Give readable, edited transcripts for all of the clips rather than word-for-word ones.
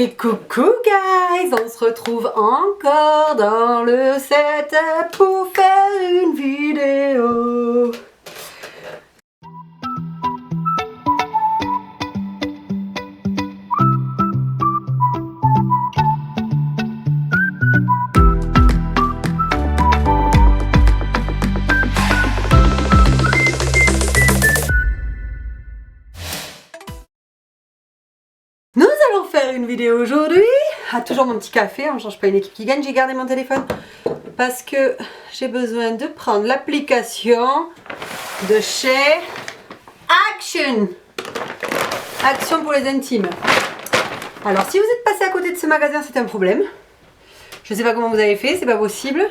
Et coucou guys, on se retrouve encore dans le setup pour faire une vidéo. Nous allons faire une vidéo aujourd'hui. Ah, toujours mon petit café, on ne change pas une équipe qui gagne. J'ai gardé mon téléphone parce que j'ai besoin de prendre l'application de chez Action. Action pour les intimes. Alors si vous êtes passé à côté de ce magasin, c'est un problème. Je ne sais pas comment vous avez fait, c'est pas possible.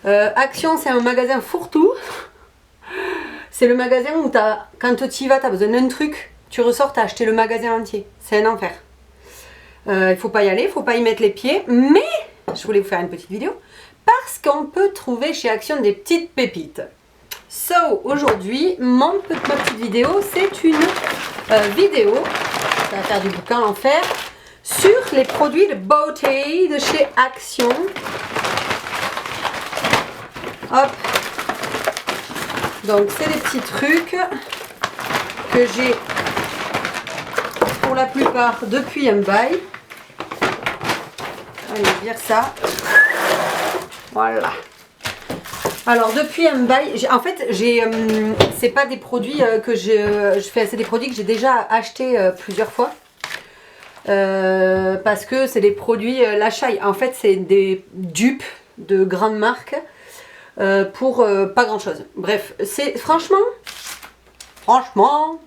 Action, c'est un magasin fourre-tout. C'est le magasin où quand tu y vas, tu as besoin d'un truc. Tu ressors, tu as acheté le magasin entier. C'est un enfer. Il faut pas y aller, il faut pas y mettre les pieds. Mais je voulais vous faire une petite vidéo parce qu'on peut trouver chez Action des petites pépites. So, aujourd'hui, ma petite vidéo, c'est une vidéo, ça va faire du bouquin en fer, sur les produits de beauté de chez Action. Hop. Donc, c'est des petits trucs que j'ai pour la plupart depuis un bail. Allez, vire ça. Voilà. Alors depuis un bail, en fait, c'est pas des produits que je fais, c'est des produits que j'ai déjà achetés plusieurs fois. Parce que c'est des produits l'achat. En fait, c'est des dupes de grandes marques pour pas grand chose. Bref, c'est franchement,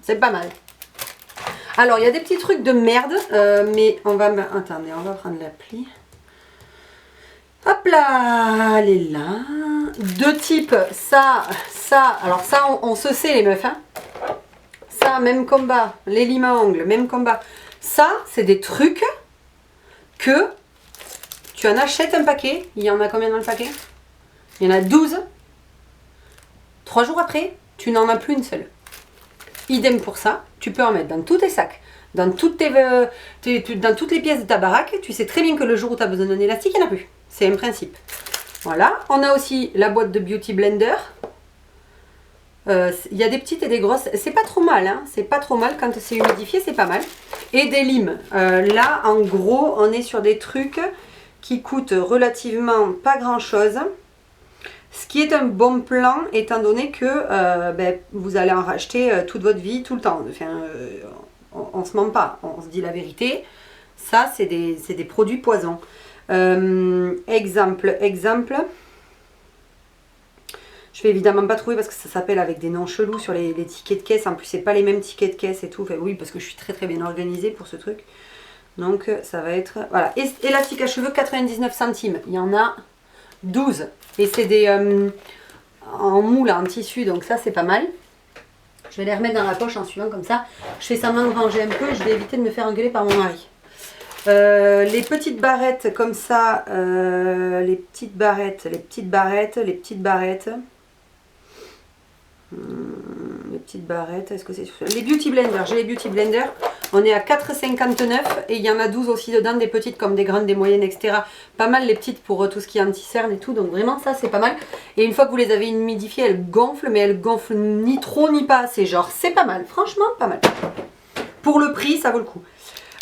c'est pas mal. Alors, il y a des petits trucs de merde, mais attendez, on va prendre l'appli. Hop là, elle est là. Deux types, ça. Alors ça, on se sait les meufs, hein. Ça, même combat. Les limes à ongles, même combat. Ça, c'est des trucs que tu en achètes un paquet. Il y en a combien dans le paquet? Il y en a 12. 3 jours après, tu n'en as plus une seule. Idem pour ça, tu peux en mettre dans tous tes sacs, dans toutes les pièces de ta baraque. Tu sais très bien que le jour où tu as besoin d'un élastique, il n'y en a plus. C'est un principe. Voilà. On a aussi la boîte de Beauty Blender. Il y a des petites et des grosses. C'est pas trop mal, hein. C'est pas trop mal. Quand c'est humidifié, c'est pas mal. Et des limes. Là, en gros, on est sur des trucs qui coûtent relativement pas grand-chose. Ce qui est un bon plan, étant donné que vous allez en racheter toute votre vie, tout le temps. Enfin, on se ment pas, on se dit la vérité. Ça, c'est des produits poison. Exemple. Je vais évidemment pas trouver parce que ça s'appelle avec des noms chelous sur les tickets de caisse. En plus, c'est pas les mêmes tickets de caisse et tout. Enfin, oui, parce que je suis très bien organisée pour ce truc. Donc, ça va être... Voilà. Élastique à cheveux, 99 centimes. Il y en a 12. Et c'est des en moule, en tissu, donc ça c'est pas mal. Je vais les remettre dans la poche en suivant comme ça. Je fais semblant de ranger un peu et je vais éviter de me faire engueuler par mon mari. Les petites barrettes comme ça, les petites barrettes. Est-ce que c'est les Beauty Blender? J'ai les Beauty Blender. On est à 4,59 et il y en a 12 aussi dedans, des petites comme des grandes, des moyennes, etc. Pas mal les petites pour tout ce qui est anti-cerne et tout. Donc vraiment ça c'est pas mal. Et une fois que vous les avez humidifiées, elles gonflent, mais elles gonflent ni trop ni pas assez. Genre c'est pas mal, franchement pas mal. Pour le prix, ça vaut le coup.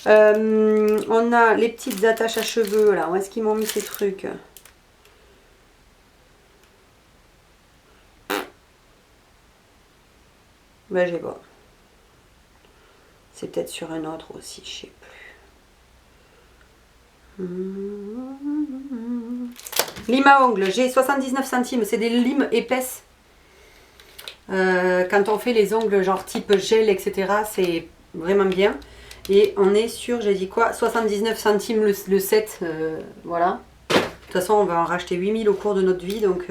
On a les petites attaches à cheveux là. Où est-ce qu'ils m'ont mis ces trucs? Ben j'ai pas. C'est peut-être sur un autre aussi, je sais plus. Lime à ongles, j'ai 79 centimes, c'est des limes épaisses. Quand on fait les ongles genre type gel, etc., c'est vraiment bien. Et on est sur, j'ai dit quoi, 79 centimes le set, voilà. De toute façon, on va en racheter 8000 au cours de notre vie, donc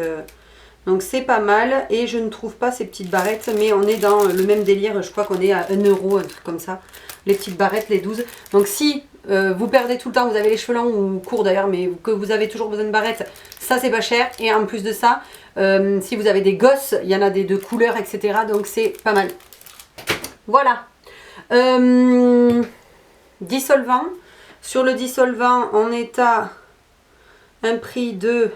c'est pas mal. Et je ne trouve pas ces petites barrettes, mais on est dans le même délire. Je crois qu'on est à 1 €, un truc comme ça. Les petites barrettes, les 12. Donc si vous perdez tout le temps, vous avez les cheveux longs ou courts d'ailleurs, mais que vous avez toujours besoin de barrettes, ça c'est pas cher. Et en plus de ça, si vous avez des gosses, il y en a des de couleurs, etc. Donc c'est pas mal. Voilà. Dissolvant. Sur le dissolvant, on est à un prix de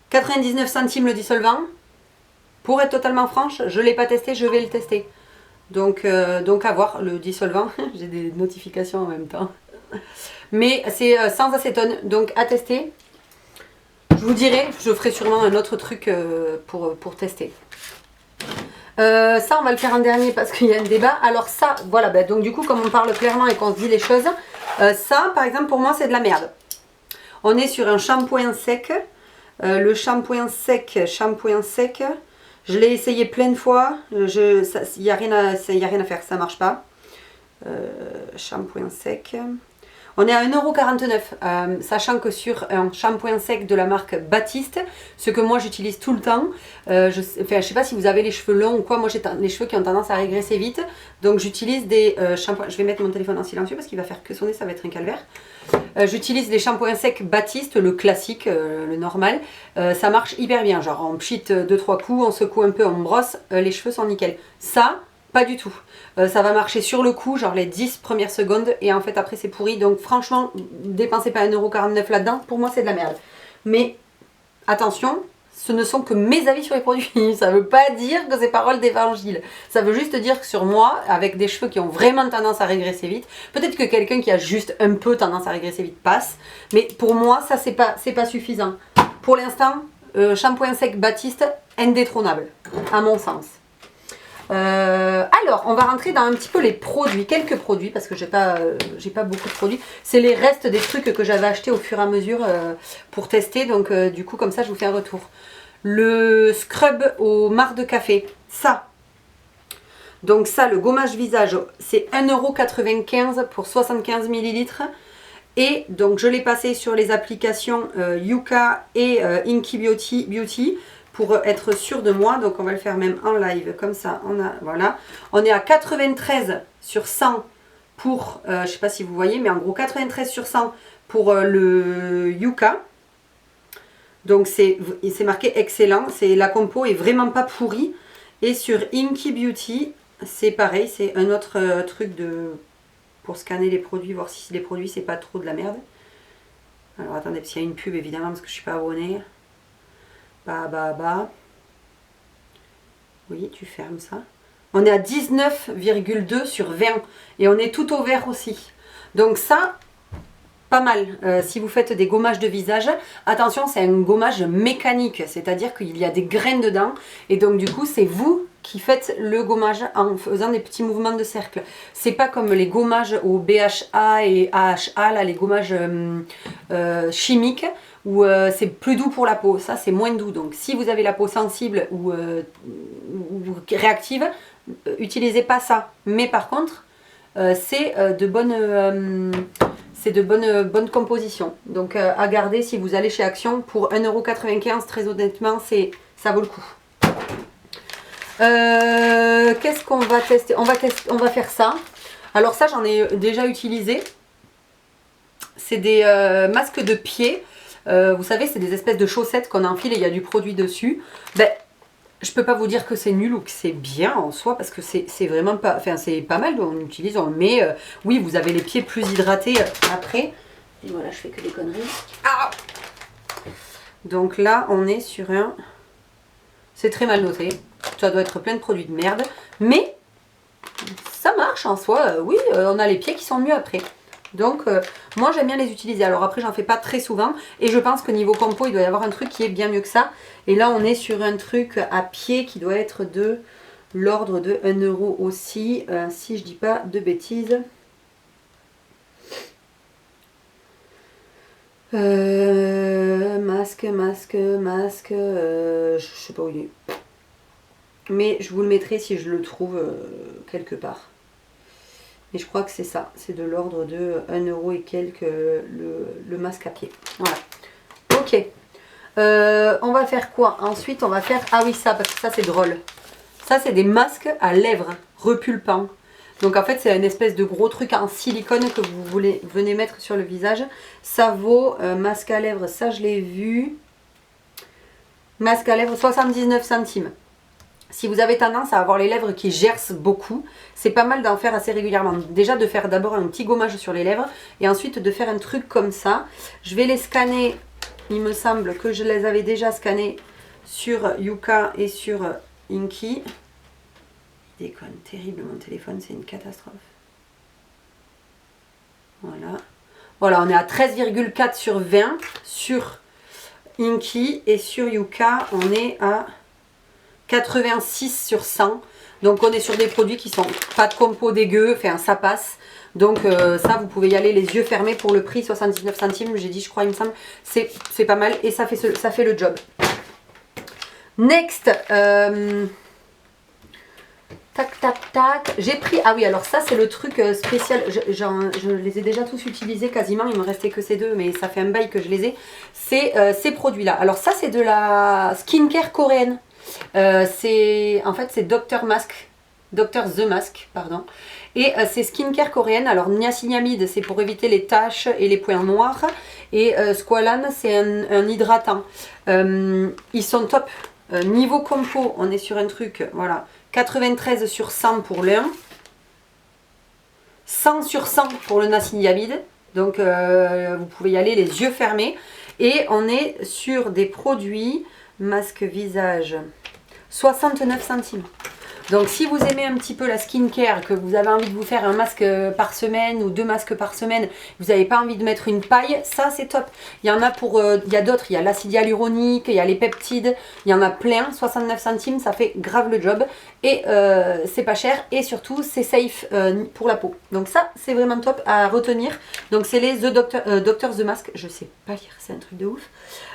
99 centimes le dissolvant. Pour être totalement franche, je ne l'ai pas testé, je vais le tester. Donc à voir, le dissolvant. J'ai des notifications en même temps. Mais c'est sans acétone, donc à tester. Je vous dirai, je ferai sûrement un autre truc pour tester. Ça, on va le faire en dernier parce qu'il y a un débat. Alors ça, voilà, bah, donc du coup, comme on parle clairement et qu'on se dit les choses, ça, par exemple, pour moi, c'est de la merde. On est sur un shampoing sec. Le shampoing sec, je l'ai essayé plein de fois. Il n'y a rien à faire, ça marche pas. Shampoing sec. On est à 1,49 €, sachant que sur un shampoing sec de la marque Baptiste, ce que moi j'utilise tout le temps, je sais pas si vous avez les cheveux longs ou quoi, moi j'ai les cheveux qui ont tendance à régresser vite, donc j'utilise des shampoings, je vais mettre mon téléphone en silencieux parce qu'il va faire que sonner, ça va être un calvaire. J'utilise les shampoings secs Baptiste, le classique, le normal, ça marche hyper bien, genre on pchit 2-3 coups, on secoue un peu, on brosse, les cheveux sont nickel. Ça, pas du tout. Ça va marcher sur le coup, genre les 10 premières secondes, et en fait après c'est pourri. Donc franchement, dépensez pas 1,49 € là-dedans, pour moi c'est de la merde. Mais attention, ce ne sont que mes avis sur les produits. Ça veut pas dire que c'est parole d'évangile. Ça veut juste dire que sur moi, avec des cheveux qui ont vraiment tendance à régresser vite, peut-être que quelqu'un qui a juste un peu tendance à régresser vite passe, mais pour moi ça c'est pas suffisant. Pour l'instant, shampoing sec Baptiste, indétrônable, à mon sens. Alors, on va rentrer dans un petit peu les produits, quelques produits, parce que j'ai pas beaucoup de produits. C'est les restes des trucs que j'avais achetés au fur et à mesure pour tester, donc du coup, comme ça, je vous fais un retour. Le scrub au marc de café, ça. Donc ça, le gommage visage, c'est 1,95 € pour 75 ml. Et donc, je l'ai passé sur les applications Yuka et Inky Beauty. Pour être sûr de moi, donc on va le faire même en live, comme ça, voilà. On est à 93 sur 100 pour, je sais pas si vous voyez, mais en gros 93 sur 100 pour le Yuka. Donc c'est marqué excellent, la compo est vraiment pas pourrie. Et sur Inky Beauty, c'est pareil, c'est un autre truc pour scanner les produits, voir si les produits c'est pas trop de la merde. Alors attendez, parce qu'il y a une pub évidemment, parce que je suis pas abonnée. Oui, tu fermes ça. On est à 19,2 sur 20 et on est tout au vert aussi. Donc ça, pas mal. Si vous faites des gommages de visage, attention, c'est un gommage mécanique, c'est-à-dire qu'il y a des graines dedans et donc du coup, c'est vous qui faites le gommage en faisant des petits mouvements de cercle. C'est pas comme les gommages au BHA et AHA, là, les gommages chimiques, où c'est plus doux pour la peau. Ça, c'est moins doux. Donc, si vous avez la peau sensible ou réactive, utilisez pas ça. Mais par contre, c'est de bonnes compositions. Donc, à garder si vous allez chez Action pour 1,95 €. Très honnêtement, ça vaut le coup. Qu'est-ce qu'on va tester? On va faire ça. Alors ça, j'en ai déjà utilisé. C'est des masques de pied. Vous savez, c'est des espèces de chaussettes qu'on enfile et il y a du produit dessus. Ben, je peux pas vous dire que c'est nul ou que c'est bien en soi, parce que c'est vraiment pas... Enfin, c'est pas mal, on utilise, on le met. Oui, vous avez les pieds plus hydratés après. Et voilà, je fais que des conneries. Ah, donc là, on est sur un... C'est très mal noté. Ça doit être plein de produits de merde. Mais ça marche en soi. Oui, on a les pieds qui sont mieux après. Donc, moi, j'aime bien les utiliser. Alors après, j'en fais pas très souvent. Et je pense que niveau compo, il doit y avoir un truc qui est bien mieux que ça. Et là, on est sur un truc à pied qui doit être de l'ordre de 1 € aussi. Si je dis pas de bêtises. Masque. Je sais pas où il est. Mais je vous le mettrai si je le trouve quelque part. Mais je crois que c'est ça. C'est de l'ordre de 1 € et quelques le masque à pied. Voilà. Ok. On va faire quoi? Ensuite, on va faire... Ah oui, ça, parce que ça, c'est drôle. Ça, c'est des masques à lèvres repulpants. Donc, en fait, c'est une espèce de gros truc en silicone que vous venez mettre sur le visage. Ça vaut masque à lèvres. Ça, je l'ai vu. Masque à lèvres, 79 centimes. Si vous avez tendance à avoir les lèvres qui gercent beaucoup, c'est pas mal d'en faire assez régulièrement. Déjà de faire d'abord un petit gommage sur les lèvres et ensuite de faire un truc comme ça. Je vais les scanner, il me semble que je les avais déjà scannés sur Yuka et sur Inky. Il déconne terrible mon téléphone, c'est une catastrophe. Voilà. Voilà, on est à 13,4 sur 20 sur Inky et sur Yuka, on est à 86 sur 100. Donc on est sur des produits qui sont pas de compo dégueu, enfin ça passe. Donc ça vous pouvez y aller les yeux fermés pour le prix 79 centimes, j'ai dit je crois il me semble. C'est pas mal et ça fait le job. Next, tac tac tac, j'ai pris, ah oui alors ça c'est le truc spécial, je les ai déjà tous utilisés quasiment, il me restait que ces deux mais ça fait un bail que je les ai. C'est ces produits là, alors ça c'est de la skincare coréenne. En fait c'est Dr. The Mask, pardon. Et c'est skincare coréenne. Alors niacinamide c'est pour éviter les taches et les points noirs. Et Squalane c'est un hydratant. Ils sont top. Niveau compo, on est sur un truc, voilà, 93 sur 100 pour l'un. 100 sur 100 pour le niacinamide. Donc vous pouvez y aller les yeux fermés. Et on est sur des produits masque visage 69 centimes. Donc si vous aimez un petit peu la skincare, que vous avez envie de vous faire un masque par semaine ou 2 masques par semaine, vous n'avez pas envie de mettre une paille, ça c'est top. Il y en a pour, il y a d'autres, il y a l'acide hyaluronique, il y a les peptides, il y en a plein, 69 centimes, ça fait grave le job. Et c'est pas cher et surtout c'est safe pour la peau. Donc ça c'est vraiment top à retenir. Donc c'est les Dr. The Mask, je sais pas lire, c'est un truc de ouf.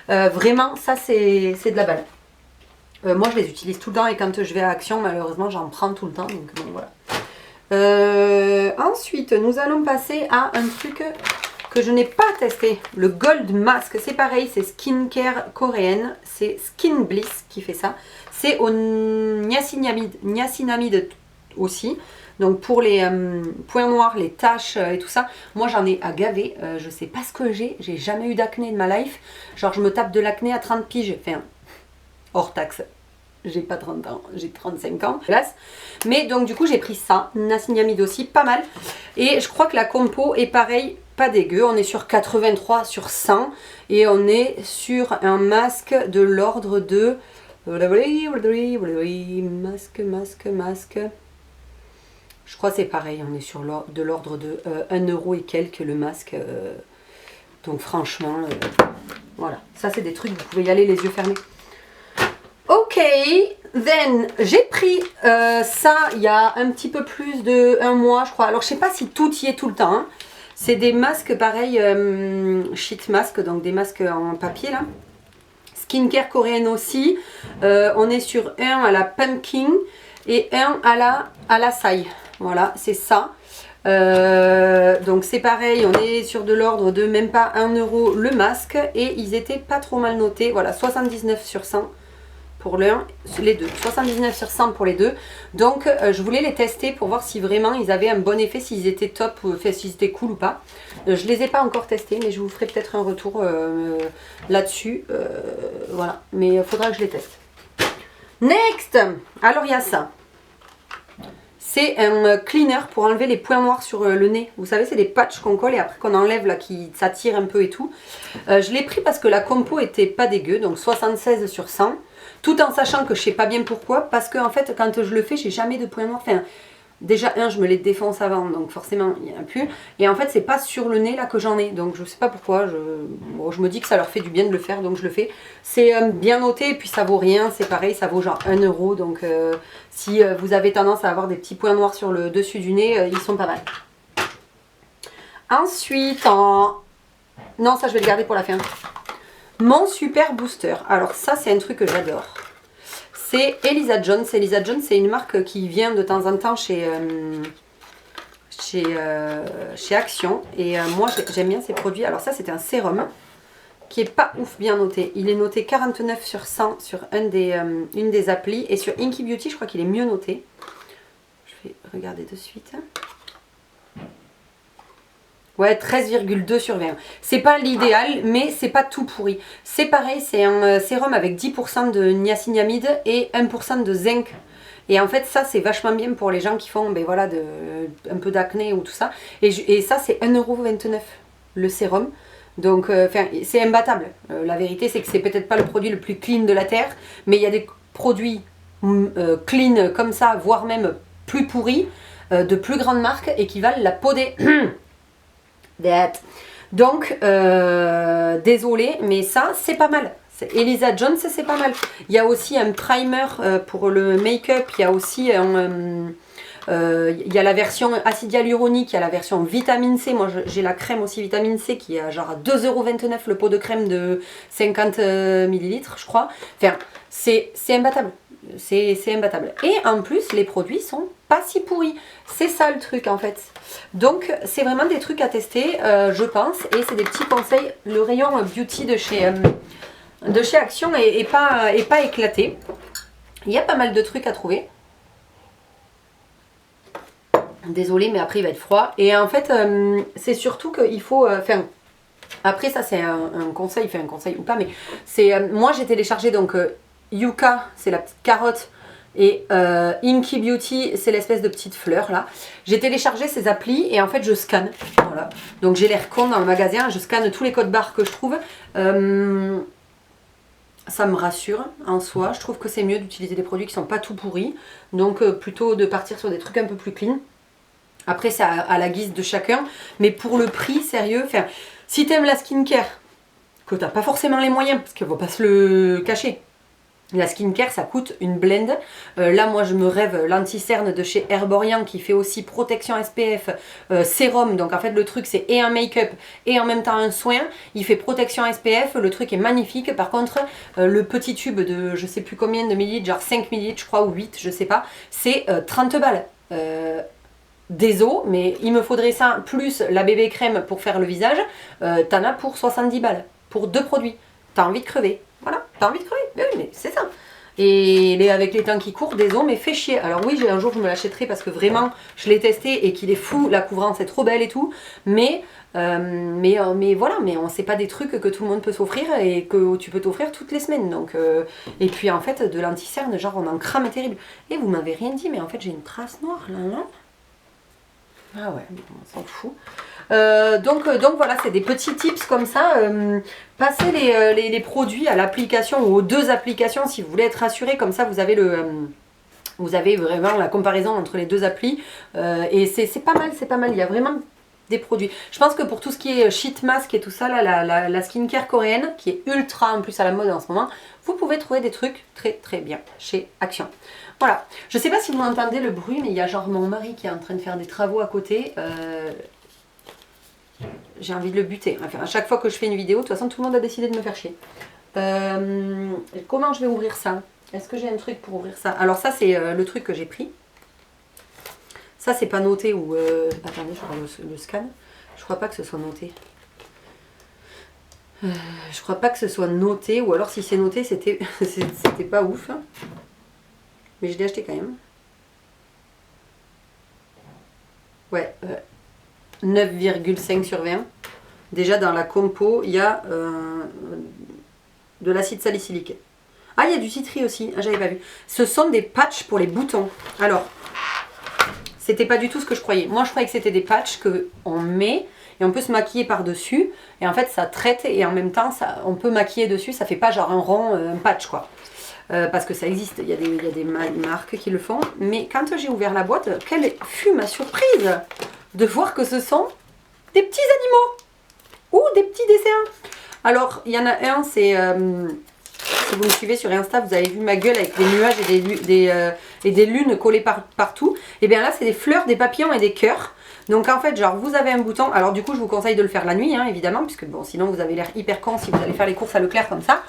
Vraiment ça c'est de la balle. Moi je les utilise tout le temps et quand je vais à Action malheureusement j'en prends tout le temps donc bon voilà. Ensuite nous allons passer à un truc que je n'ai pas testé, le Gold Mask. C'est pareil, c'est skincare coréenne, c'est Skin Bliss qui fait ça. C'est au niacinamide aussi. Donc pour les points noirs, les taches et tout ça, moi j'en ai à gaver. Je sais pas ce que j'ai jamais eu d'acné de ma life. Genre je me tape de l'acné à 30 piges, enfin hors taxe. J'ai pas 30 ans, j'ai 35 ans. Mais donc du coup j'ai pris ça, niacinamide aussi, pas mal. Et je crois que la compo est pareil, pas dégueu. On est sur 83 sur 100 et on est sur un masque de l'ordre de... Masque. Je crois que c'est pareil, on est sur de l'ordre de 1 € et quelques le masque. Donc franchement, voilà. Ça c'est des trucs, vous pouvez y aller les yeux fermés. Ok, then j'ai pris ça il y a un petit peu plus de 1 mois je crois. Alors je sais pas si tout y est tout le temps. Hein. C'est des masques pareil, sheet mask, donc des masques en papier là. Skincare coréenne aussi. On est sur un à la pumpkin et un à la saï. Voilà, c'est ça. Donc c'est pareil, on est sur de l'ordre de même pas 1 € le masque et ils étaient pas trop mal notés. Voilà, 79 sur 100. Pour l'un, les deux, 79 sur 100 pour les deux. Donc je voulais les tester pour voir si vraiment ils avaient un bon effet, s'ils étaient top, s'ils étaient cool ou pas. Je les ai pas encore testés, mais je vous ferai peut-être un retour là-dessus. Voilà, mais il faudra que je les teste. Next, alors il y a ça. C'est un cleaner pour enlever les points noirs sur le nez. Vous savez, c'est des patchs qu'on colle et après qu'on enlève là, qui s'attire un peu et tout. Je l'ai pris parce que la compo était pas dégueu, donc 76 sur 100. Tout en sachant que je sais pas bien pourquoi, parce que en fait quand je le fais, j'ai jamais de points noirs. Enfin, déjà je me les défonce avant, donc forcément il n'y en a plus. Et en fait c'est pas sur le nez là que j'en ai, donc je sais pas pourquoi. Je me dis que ça leur fait du bien de le faire, donc je le fais. C'est bien noté, et puis ça vaut rien, c'est pareil, ça vaut genre 1 €. Donc si vous avez tendance à avoir des petits points noirs sur le dessus du nez, ils sont pas mal. Ensuite, non ça je vais le garder pour la fin. Mon super booster. Alors ça c'est un truc que j'adore. C'est Elisa Jones. Elisa Jones c'est une marque qui vient de temps en temps chez Action. Et moi j'aime bien ces produits. Alors ça c'est un sérum qui est pas ouf bien noté. Il est noté 49 sur 100 sur une des applis. Et sur Inky Beauty je crois qu'il est mieux noté. Je vais regarder de suite. Ouais, 13,2 sur 20. C'est pas l'idéal, mais c'est pas tout pourri. C'est pareil, c'est un sérum avec 10% de niacinamide et 1% de zinc. Et en fait, ça, c'est vachement bien pour les gens qui font ben, voilà, un peu d'acné ou tout ça. Et ça, c'est 1,29 € le sérum. Donc, c'est imbattable. La vérité, c'est que c'est peut-être pas le produit le plus clean de la Terre, mais il y a des produits clean comme ça, voire même plus pourris, de plus grandes marques et qui valent la peau des... Donc, désolé, mais ça, c'est pas mal. Elisa Jones, c'est pas mal. Il y a aussi un primer pour le make-up. Il y a aussi il y a la version acide hyaluronique, il y a la version vitamine C. Moi, j'ai la crème aussi vitamine C qui est à genre à 2,29 € le pot de crème de 50 ml, je crois. Enfin, c'est imbattable. C'est imbattable. Et en plus, les produits sont pas si pourris. C'est ça le truc en fait. Donc, c'est vraiment des trucs à tester, je pense. Et c'est des petits conseils. Le rayon beauty de chez Action est pas éclaté. Il y a pas mal de trucs à trouver. Désolée, mais après il va être froid. Et en fait, c'est surtout qu'il faut... après ça c'est un conseil, un conseil ou pas, mais c'est... moi j'ai téléchargé donc Yuka, c'est la petite carotte, et Inky Beauty, c'est l'espèce de petite fleur là. J'ai téléchargé ces applis et en fait je scanne. Voilà. Donc j'ai l'air con dans le magasin, je scanne tous les codes barres que je trouve. Ça me rassure en soi. Je trouve que c'est mieux d'utiliser des produits qui sont pas tout pourris. Donc plutôt de partir sur des trucs un peu plus clean. Après, c'est à la guise de chacun. Mais pour le prix, sérieux, si t'aimes la skincare, que t'as pas forcément les moyens, parce qu'il faut pas se le cacher. La skincare, ça coûte une blende. Là, moi, je me rêve l'anti-cerne de chez Herborian qui fait aussi protection SPF, sérum. Donc, en fait, le truc, c'est et un make-up et en même temps un soin. Il fait protection SPF. Le truc est magnifique. Par contre, le petit tube de je sais plus combien de millilitres, genre 5 millilitres, je crois, ou 8, je sais pas, c'est 30 balles. Désolé, mais il me faudrait ça plus la bébé crème pour faire le visage. T'en as pour 70 balles. Pour 2 produits. T'as envie de crever. Voilà, t'as envie de crever. Mais oui, mais c'est ça. Et avec les temps qui courent, désolé, mais fait chier. Alors oui, un jour je me l'achèterai parce que vraiment, je l'ai testé et qu'il est fou. La couvrance est trop belle et tout. Mais voilà, mais c'est pas des trucs que tout le monde peut s'offrir et que tu peux t'offrir toutes les semaines. Donc, et puis en fait, de l'anti-cerne, genre on en crame terrible. Et vous m'avez rien dit, mais en fait j'ai une trace noire là, là. Ah ouais, on s'en fout. Donc voilà, c'est des petits tips comme ça. Passez les produits à l'application ou aux 2 applications si vous voulez être rassuré. Comme ça, vous avez vraiment la comparaison entre les 2 applis. Et c'est pas mal, c'est pas mal. Il y a vraiment des produits. Je pense que pour tout ce qui est sheet mask et tout ça, là, la skincare coréenne, qui est ultra en plus à la mode en ce moment, vous pouvez trouver des trucs très très bien chez Action. Voilà, je sais pas si vous entendez le bruit, mais il y a genre mon mari qui est en train de faire des travaux à côté. J'ai envie de le buter. Enfin, à chaque fois que je fais une vidéo, de toute façon, tout le monde a décidé de me faire chier. Comment je vais ouvrir ça? Est-ce que j'ai un truc pour ouvrir ça? Alors ça, c'est le truc que j'ai pris. Ça, c'est pas noté ou... attendez, je vais le scan. Je crois pas que ce soit noté. Je crois pas que ce soit noté, ou alors si c'est noté, c'était pas ouf. Mais je l'ai acheté quand même. Ouais, 9,5 sur 20. Déjà dans la compo, il y a de l'acide salicylique. Ah, il y a du citri aussi, ah, j'avais pas vu. Ce sont des patchs pour les boutons. Alors, c'était pas du tout ce que je croyais. Moi, je croyais que c'était des patchs qu'on met et on peut se maquiller par-dessus. Et en fait, ça traite et en même temps, on peut maquiller dessus. Ça fait pas genre un rond, un patch quoi. Parce que ça existe, il y a des marques qui le font. Mais quand j'ai ouvert la boîte, quelle fut ma surprise de voir que ce sont des petits animaux ou des petits dessins. Alors, il y en a un, c'est... si vous me suivez sur Insta, vous avez vu ma gueule avec des nuages et des lunes collées partout. Et bien là, c'est des fleurs, des papillons et des cœurs. Donc en fait, genre, vous avez un bouton. Alors du coup, je vous conseille de le faire la nuit, hein, évidemment, puisque bon, sinon vous avez l'air hyper con si vous allez faire les courses à Leclerc comme ça.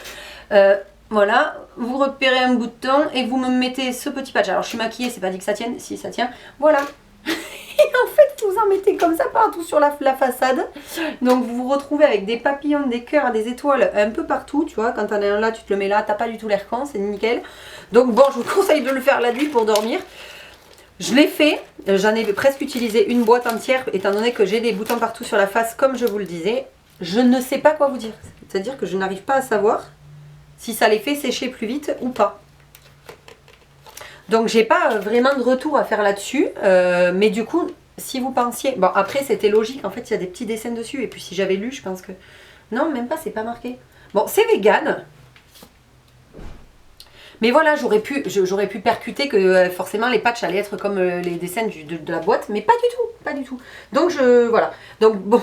Voilà, vous repérez un bouton et vous me mettez ce petit patch. Alors je suis maquillée, c'est pas dit que ça tienne, si ça tient, voilà. Et en fait, vous en mettez comme ça partout sur la façade. Donc vous vous retrouvez avec des papillons, des cœurs, des étoiles un peu partout, tu vois. Quand t'en as un là, tu te le mets là, t'as pas du tout l'air con, c'est nickel. Donc bon, je vous conseille de le faire la nuit pour dormir. Je l'ai fait, j'en ai presque utilisé une boîte entière, étant donné que j'ai des boutons partout sur la face, comme je vous le disais. Je ne sais pas quoi vous dire. C'est-à-dire que je n'arrive pas à savoir si ça les fait sécher plus vite ou pas. Donc j'ai pas vraiment de retour à faire là-dessus, mais du coup, si vous pensiez... Bon, après c'était logique, en fait il y a des petits dessins dessus, et puis si j'avais lu, je pense que... Non, même pas, c'est pas marqué. Bon, c'est vegan. Mais voilà, j'aurais pu percuter que forcément les patchs allaient être comme les dessins de la boîte, mais pas du tout, pas du tout. Donc voilà. Donc bon,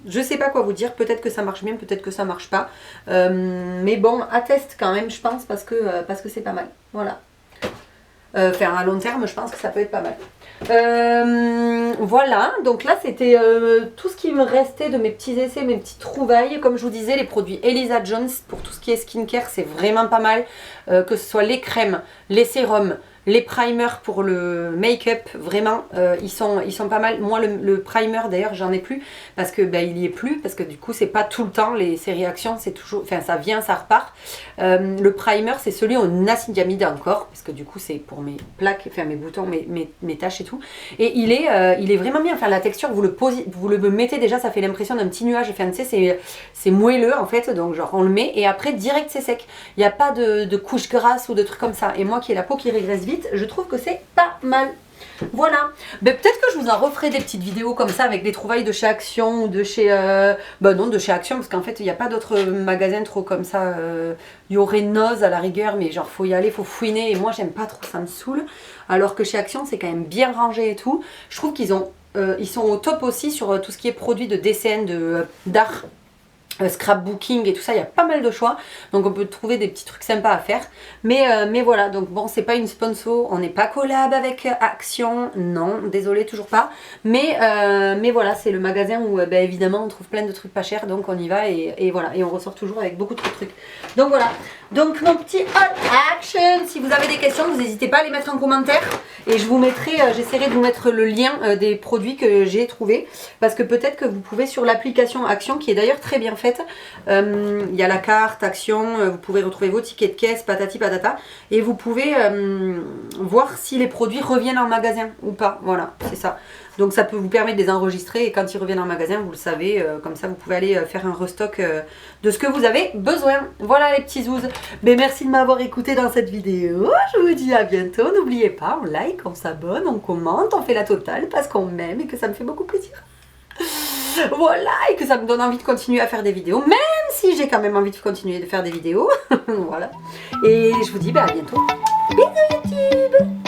je sais pas quoi vous dire, peut-être que ça marche bien, peut-être que ça marche pas. Mais bon, à test quand même, je pense, parce que c'est pas mal. Voilà. Faire à long terme, je pense que ça peut être pas mal. Voilà, donc là c'était tout ce qui me restait de mes petits essais, mes petites trouvailles. Comme je vous disais, les produits Elisa Jones pour tout ce qui est skincare, c'est vraiment pas mal. Que ce soit les crèmes, les sérums, les primers pour le make-up, vraiment, ils sont pas mal. Moi, le primer, d'ailleurs, j'en ai plus parce que il y est plus, parce que du coup, c'est pas tout le temps ces réactions, c'est toujours, enfin, ça vient, ça repart. Le primer, c'est celui en niacinamide encore, parce que du coup, c'est pour mes plaques, enfin mes boutons, mes taches et tout. Et il est vraiment bien. Enfin, la texture, vous le mettez déjà, ça fait l'impression d'un petit nuage. Enfin, tu sais, c'est moelleux en fait, donc genre on le met et après direct c'est sec. Il n'y a pas de couche grasse ou de trucs comme ça. Et moi qui ai la peau qui régresse vite, je trouve que c'est pas mal. Voilà, peut-être que je vous en referai des petites vidéos comme ça avec des trouvailles de chez Action ou de chez... non, de chez Action parce qu'en fait il n'y a pas d'autres magasins trop comme ça. Il y aurait Noz à la rigueur, mais genre faut y aller, faut fouiner et moi j'aime pas trop, ça me saoule. Alors que chez Action c'est quand même bien rangé et tout. Je trouve qu'ils sont au top aussi sur tout ce qui est produits de DCN, d'art. Scrapbooking et tout ça, il y a pas mal de choix, donc on peut trouver des petits trucs sympas à faire, mais voilà, donc bon, c'est pas une sponsor, on n'est pas collab avec Action, non, désolé, toujours pas, mais voilà, c'est le magasin où évidemment on trouve plein de trucs pas chers, donc on y va et voilà, et on ressort toujours avec beaucoup de trucs. Donc voilà, donc mon petit hot action, si vous avez des questions, vous n'hésitez pas à les mettre en commentaire et je vous mettrai, j'essaierai de vous mettre le lien des produits que j'ai trouvé, parce que peut-être que vous pouvez sur l'application Action, qui est d'ailleurs très bien faite. Il y a la carte Action, vous pouvez retrouver vos tickets de caisse, patati patata, et vous pouvez voir si les produits reviennent en magasin ou pas. Voilà, c'est ça. Donc ça peut vous permettre de les enregistrer et quand ils reviennent en magasin, vous le savez, comme ça vous pouvez aller faire un restock de ce que vous avez besoin. Voilà les petits zouzes. Mais merci de m'avoir écouté dans cette vidéo. Je vous dis à bientôt. N'oubliez pas, on like, on s'abonne, on commente, on fait la totale parce qu'on m'aime et que ça me fait beaucoup plaisir. Voilà, et que ça me donne envie de continuer à faire des vidéos, même si j'ai quand même envie de continuer de faire des vidéos. Voilà. Et je vous dis à bientôt. Bisous YouTube.